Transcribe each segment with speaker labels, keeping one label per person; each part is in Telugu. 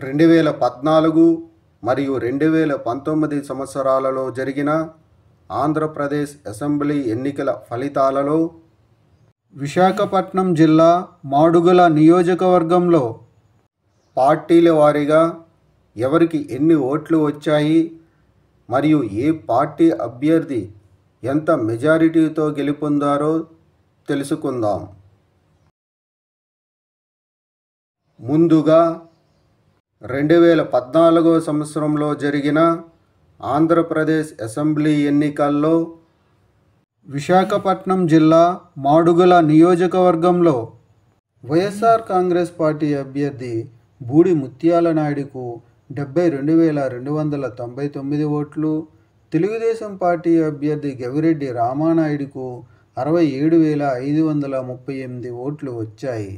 Speaker 1: 2014 మరియు 2019 సంవత్సరాలలో జరిగిన ఆంధ్రప్రదేశ్ అసెంబ్లీ ఎన్నికల ఫలితాలలో విశాఖపట్నం జిల్లా మాడుగుల నియోజకవర్గంలో పార్టీల వారీగా ఎవరికి ఎన్ని ఓట్లు వచ్చాయి మరియు ఏ పార్టీ అభ్యర్థి ఎంత మెజారిటీతో గెలుపొందారో తెలుసుకుందాం. ముందుగా 2014 సంవత్సరంలో జరిగిన ఆంధ్రప్రదేశ్ అసెంబ్లీ ఎన్నికల్లో విశాఖపట్నం జిల్లా మాడుగుల నియోజకవర్గంలో వైఎస్ఆర్ కాంగ్రెస్ పార్టీ అభ్యర్థి బూడి ముత్యాల నాయుడుకు 72,299 ఓట్లు, తెలుగుదేశం పార్టీ అభ్యర్థి గవిరెడ్డి రామానాయుడుకు 67,538 ఓట్లు వచ్చాయి.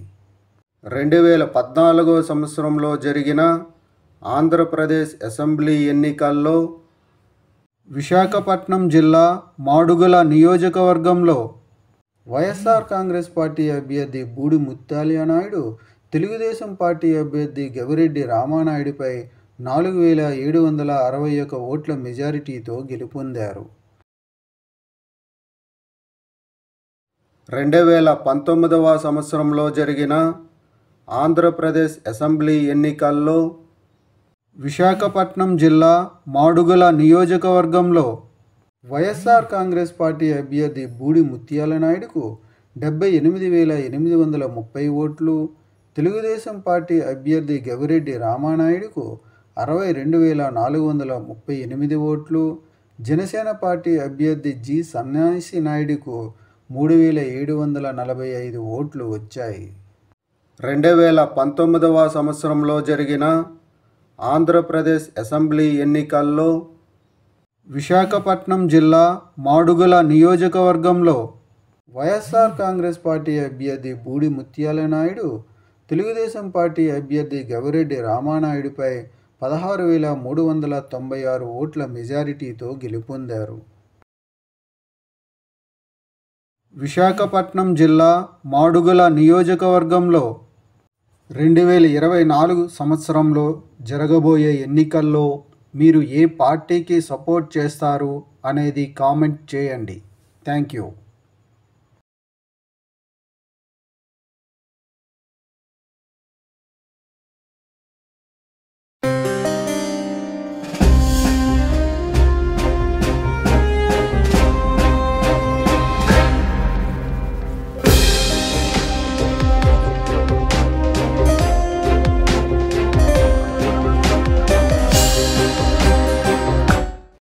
Speaker 1: 2014 సంవత్సరంలో జరిగిన ఆంధ్రప్రదేశ్ అసెంబ్లీ ఎన్నికల్లో విశాఖపట్నం జిల్లా మాడుగుల నియోజకవర్గంలో వైఎస్ఆర్ కాంగ్రెస్ పార్టీ అభ్యర్థి బూడి ముత్యాల నాయుడు తెలుగుదేశం పార్టీ అభ్యర్థి గవిరెడ్డి రామానాయుడుపై 4,761 ఓట్ల మెజారిటీతో గెలుపొందారు. 2019 సంవత్సరంలో జరిగిన ఆంధ్రప్రదేశ్ అసెంబ్లీ ఎన్నికల్లో విశాఖపట్నం జిల్లా మాడుగుల నియోజకవర్గంలో వైఎస్ఆర్ కాంగ్రెస్ పార్టీ అభ్యర్థి బూడి ముత్యాల నాయుడుకు 78,830 ఓట్లు, తెలుగుదేశం పార్టీ అభ్యర్థి గవిరెడ్డి రామానాయుడుకు 62,438 ఓట్లు, జనసేన పార్టీ అభ్యర్థి జి సన్యాసి నాయుడుకు 3,745 ఓట్లు వచ్చాయి. 2019 సంవత్సరంలో జరిగిన ఆంధ్రప్రదేశ్ అసెంబ్లీ ఎన్నికల్లో విశాఖపట్నం జిల్లా మాడుగుల నియోజకవర్గంలో వైఎస్ఆర్ కాంగ్రెస్ పార్టీ అభ్యర్థి బూడి ముత్యాల నాయుడు తెలుగుదేశం పార్టీ అభ్యర్థి గవిరెడ్డి రామానాయుడుపై 16,396 ఓట్ల మెజారిటీతో గెలుపొందారు. విశాఖపట్నం జిల్లా మాడుగుల నియోజకవర్గంలో 2024 సంవత్సరంలో జరగబోయే ఎన్నికల్లో మీరు ఏ పార్టీకి సపోర్ట్ చేస్తారు అనేది కామెంట్ చేయండి. Thank you.